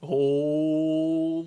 Oh,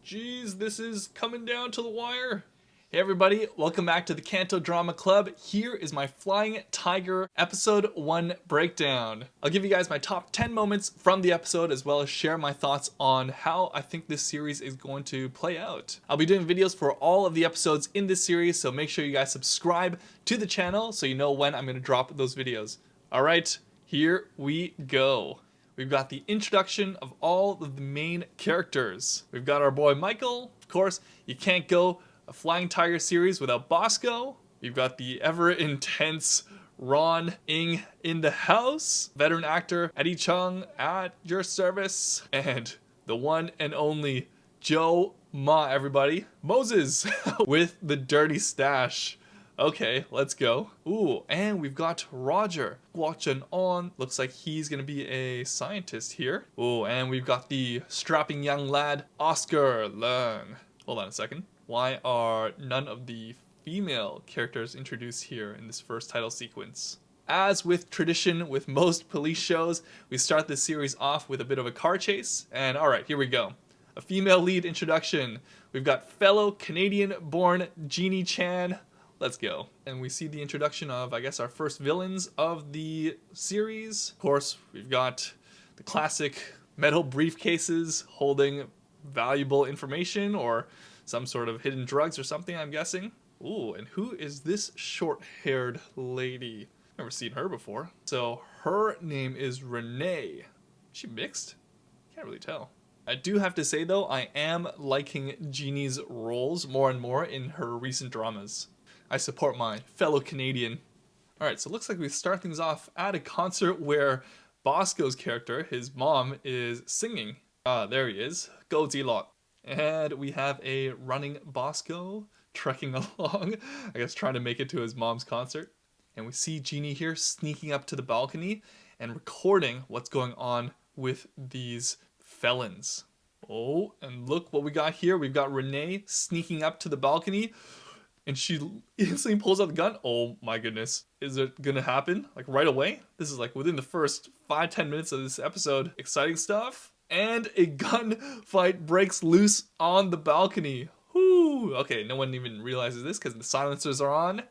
geez, this is coming down to the wire. Hey everybody, welcome back to the Canto Drama Club. Here is my Flying Tiger episode 1 breakdown. I'll give you guys my top 10 moments from the episode as well as share my thoughts on how I think this series is going to play out. I'll be doing videos for all of the episodes in this series, so make sure you guys subscribe to the channel so you know when I'm going to drop those videos. Alright, here we go. We've got the introduction of all of the main characters. We've got our boy Michael. Of course, you can't go a Flying Tiger series without Bosco. We've got the ever intense Ron Ing in the house. Veteran actor Eddie Chung at your service. And the one and only Joe Ma, everybody. Moses with the dirty stash. Okay, let's go. Ooh, and we've got Roger watching on. Looks like he's gonna be a scientist here. Ooh, and we've got the strapping young lad, Oscar Leung. Hold on a second. Why are none of the female characters introduced here in this first title sequence? As with tradition with most police shows, we start this series off with a bit of a car chase. And alright, here we go. A female lead introduction. We've got fellow Canadian-born Jeannie Chan. Let's go. And we see the introduction of, I guess, our first villains of the series. Of course, we've got the classic metal briefcases holding valuable information or some sort of hidden drugs or something, I'm guessing. Ooh, and who is this short-haired lady? Never seen her before. So her name is Renee. Is she mixed? Can't really tell. I do have to say, though, I am liking Jeannie's roles more and more in her recent dramas. I support my fellow Canadian. Alright, so it looks like we start things off at a concert where Bosco's character, his mom, is singing. There he is. Go Zilot. And we have a running Bosco trekking along, I guess trying to make it to his mom's concert. And we see Jeannie here sneaking up to the balcony and recording what's going on with these felons. Oh, and look what we got here. We've got Renee sneaking up to the balcony. And she instantly pulls out the gun. Oh my goodness. Is it gonna happen? Like right away? This is like within the first 5-10 minutes of this episode. Exciting stuff. And a gunfight breaks loose on the balcony. Whoo! Okay, no one even realizes this because the silencers are on.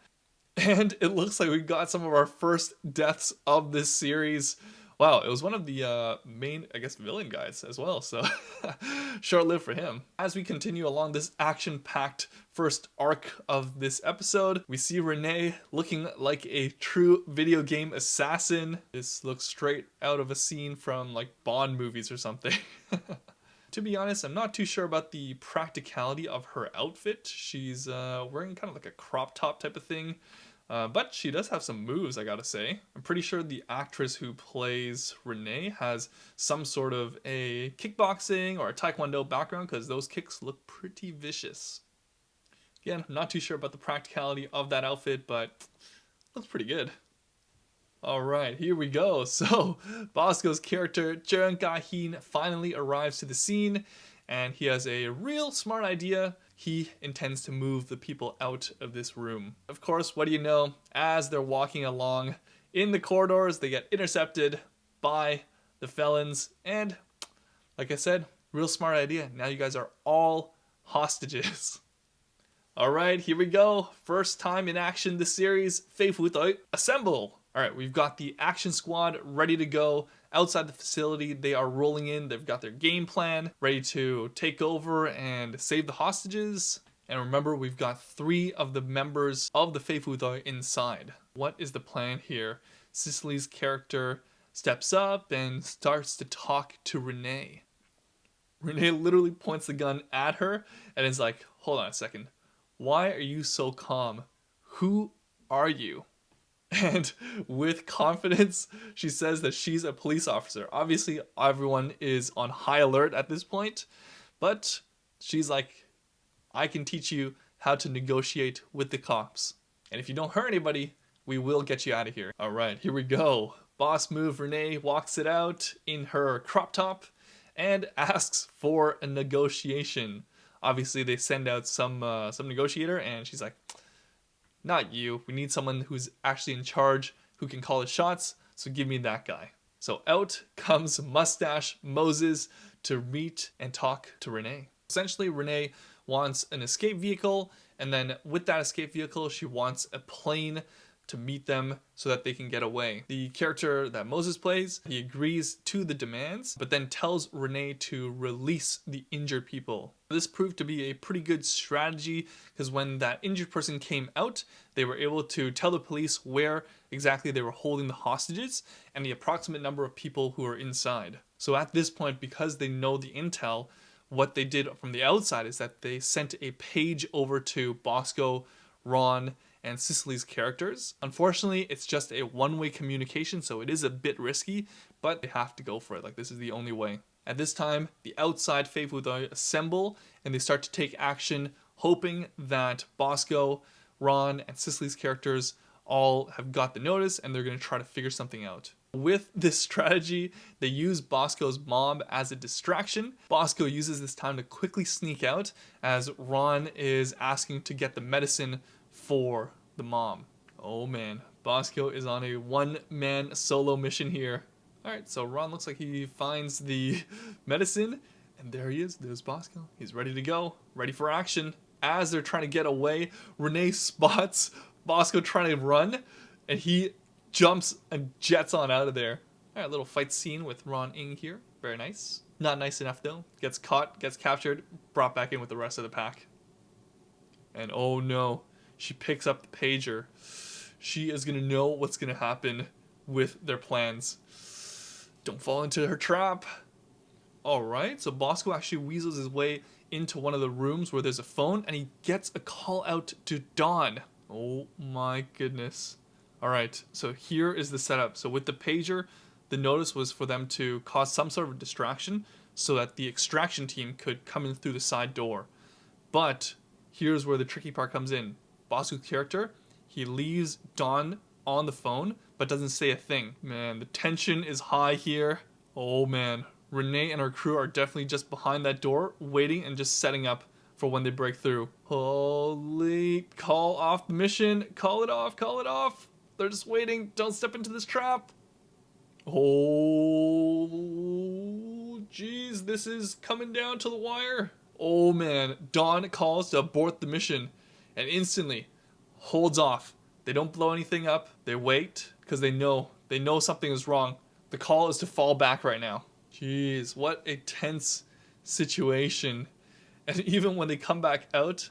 And it looks like we got some of our first deaths of this series. Wow, it was one of the main, I guess, villain guys as well, so short-lived for him. As we continue along this action-packed first arc of this episode, we see Renee looking like a true video game assassin. This looks straight out of a scene from, like, Bond movies or something. To be honest, I'm not too sure about the practicality of her outfit. She's wearing kind of like a crop top type of thing. But she does have some moves, I gotta say. I'm pretty sure the actress who plays Renee has some sort of a kickboxing or a taekwondo background because those kicks look pretty vicious. Again, I'm not too sure about the practicality of that outfit, but looks pretty good. Alright, here we go. So, Bosco's character, Jern Ga-hin, finally arrives to the scene, and he has a real smart idea. He intends to move the people out of this room. Of course, what do you know? As they're walking along in the corridors, they get intercepted by the felons. And like I said, real smart idea. Now you guys are all hostages. Alright, here we go. First time in action this series. Feifutoi, assemble! Alright, we've got the action squad ready to go. Outside the facility, they are rolling in. They've got their game plan, ready to take over and save the hostages. And remember, we've got 3 of the members of the Feifutoi inside. What is the plan here? Cicely's character steps up and starts to talk to Renee. Renee literally points the gun at her and is like, hold on a second. Why are you so calm? Who are you? And with confidence, she says that she's a police officer. Obviously, everyone is on high alert at this point, but she's like, I can teach you how to negotiate with the cops. And if you don't hurt anybody, we will get you out of here. All right, here we go. Boss move Renee walks it out in her crop top and asks for a negotiation. Obviously, they send out some negotiator, and she's like, not you. We need someone who's actually in charge, who can call the shots, so give me that guy. So out comes Mustache Moses to meet and talk to Renee. Essentially, Renee wants an escape vehicle, and then with that escape vehicle, she wants a plane to meet them so that they can get away. The character that Moses plays, he agrees to the demands, but then tells Renee to release the injured people. This proved to be a pretty good strategy because when that injured person came out, they were able to tell the police where exactly they were holding the hostages and the approximate number of people who were inside. So at this point, because they know the intel, what they did from the outside is that they sent a page over to Bosco, Ron, and Cicely's characters. Unfortunately, it's just a one-way communication, so it is a bit risky, but they have to go for it. Like, this is the only way. At this time, the outside faithful assemble, and they start to take action, hoping that Bosco, Ron, and Cicely's characters all have got the notice, and they're going to try to figure something out. With this strategy, they use Bosco's mom as a distraction. Bosco uses this time to quickly sneak out as Ron is asking to get the medicine for the mom. Oh man, Bosco is on a one-man solo mission here. Alright, so Ron looks like he finds the medicine, and there he is. There's Bosco. He's ready to go, ready for action. As they're trying to get away, Renee spots Bosco trying to run, and he jumps and jets on out of there. Alright, little fight scene with Ron Ing here. Very nice. Not nice enough though. Gets caught, gets captured, brought back in with the rest of the pack. And oh no, she picks up the pager. She is going to know what's going to happen with their plans. Don't fall into her trap. Alright, so Bosco actually weasels his way into one of the rooms where there's a phone, and he gets a call out to Dawn. Oh my goodness. Alright, so here is the setup. So with the pager, the notice was for them to cause some sort of distraction so that the extraction team could come in through the side door. But here's where the tricky part comes in. Bosco's character, he leaves Dawn on the phone, but doesn't say a thing. Man, the tension is high here. Oh man, Renee and her crew are definitely just behind that door, waiting and just setting up for when they break through. Holy, call off the mission. Call it off, call it off. They're just waiting. Don't step into this trap. Oh, jeez, this is coming down to the wire. Oh man, Dawn calls to abort the mission and instantly holds off. They don't blow anything up. They wait because they know something is wrong. The call is to fall back right now. Jeez, what a tense situation. And even when they come back out,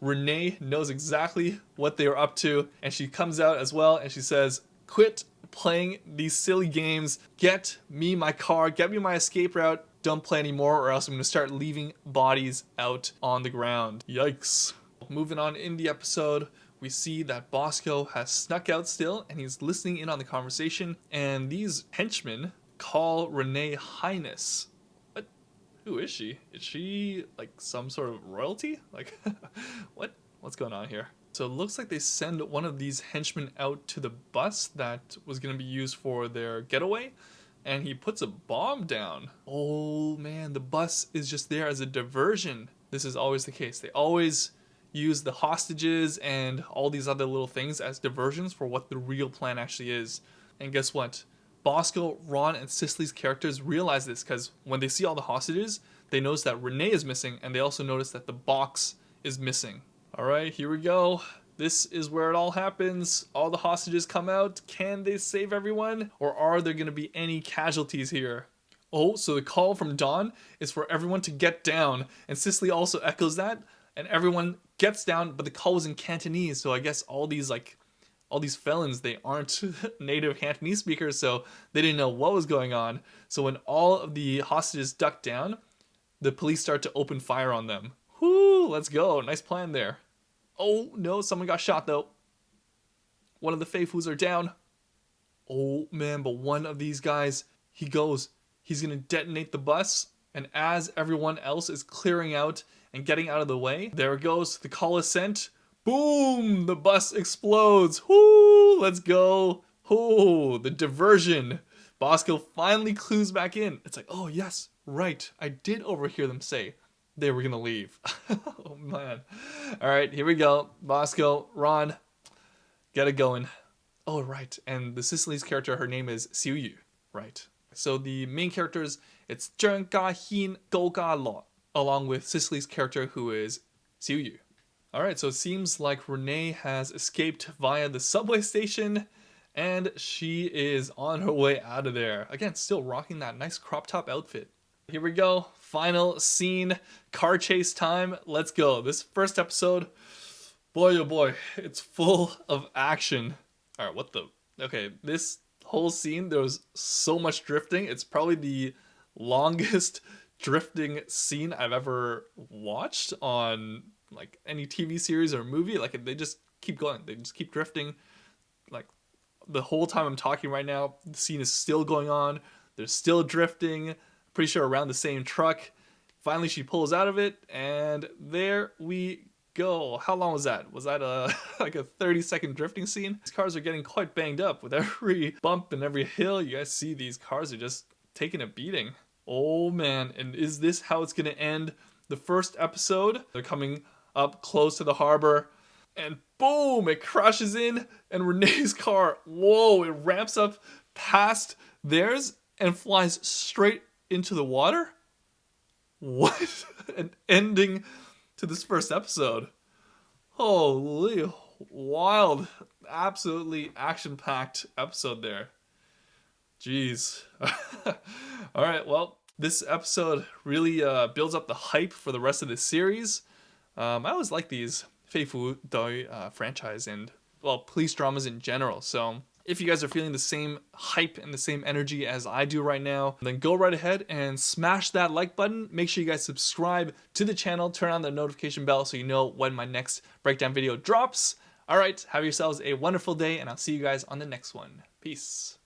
Renee knows exactly what they were up to, and she comes out as well and she says, "Quit playing these silly games. Get me my car, get me my escape route. Don't play anymore or else I'm going to start leaving bodies out on the ground." Yikes. Moving on in the episode, we see that Bosco has snuck out still and he's listening in on the conversation, and these henchmen call Renee Highness. What? Who is she? Is she like some sort of royalty? Like, what's going on here? So it looks like they send one of these henchmen out to the bus that was going to be used for their getaway, and he puts a bomb down. Oh man, the bus is just there as a diversion. This is always the case. They always use the hostages and all these other little things as diversions for what the real plan actually is. And guess what? Bosco, Ron, and Cicely's characters realize this because when they see all the hostages, they notice that Renee is missing, and they also notice that the box is missing. Alright, here we go. This is where it all happens. All the hostages come out. Can they save everyone? Or are there going to be any casualties here? Oh, so the call from Dawn is for everyone to get down. And Cicely also echoes that. And everyone gets down, but the call was in Cantonese. So I guess all these felons, they aren't native Cantonese speakers, so they didn't know what was going on. So when all of the hostages duck down, the police start to open fire on them. Whoo, let's go. Nice plan there. Oh no, someone got shot though. One of the Feifus are down. Oh man, but one of these guys, he's gonna detonate the bus, and as everyone else is clearing out and getting out of the way, there it goes. The call is sent. Boom! The bus explodes. Whoo! Let's go. Oh, the diversion. Bosco finally clues back in. It's like, oh yes, right. I did overhear them say they were gonna leave. Oh man. Alright, here we go. Bosco, Ron, get it going. Oh right, and the Sicily's character, her name is Xiuyu. Right. So the main characters, it's Zheng Ga Hin Go Ga Lo, along with Cicely's character who is Xiu Yu. Alright, so it seems like Renee has escaped via the subway station and she is on her way out of there. Again, still rocking that nice crop top outfit. Here we go, final scene, car chase time, let's go. This first episode, boy oh boy, it's full of action. Alright, what the, okay, this whole scene, there was so much drifting. It's probably the longest drifting scene I've ever watched on like any TV series or movie. Like they just keep going, they just keep drifting. Like the whole time I'm talking right now, the scene is still going on, they're still drifting, pretty sure around the same truck. Finally she pulls out of it and there we go. How long was that? Was that like a 30-second drifting scene? These cars are getting quite banged up with every bump and every hill. You guys see these cars are just taking a beating. Oh man, and is this how it's gonna end the first episode? They're coming up close to the harbor and boom, it crashes in and Renee's car, whoa, it ramps up past theirs and flies straight into the water? What an ending to this first episode. Holy, wild, absolutely action-packed episode there. Jeez. All right, well, this episode really builds up the hype for the rest of the series. I always like these Fei franchise and, well, police dramas in general. So if you guys are feeling the same hype and the same energy as I do right now, then go right ahead and smash that like button. Make sure you guys subscribe to the channel, turn on the notification bell so you know when my next breakdown video drops. All right, have yourselves a wonderful day, and I'll see you guys on the next one. Peace.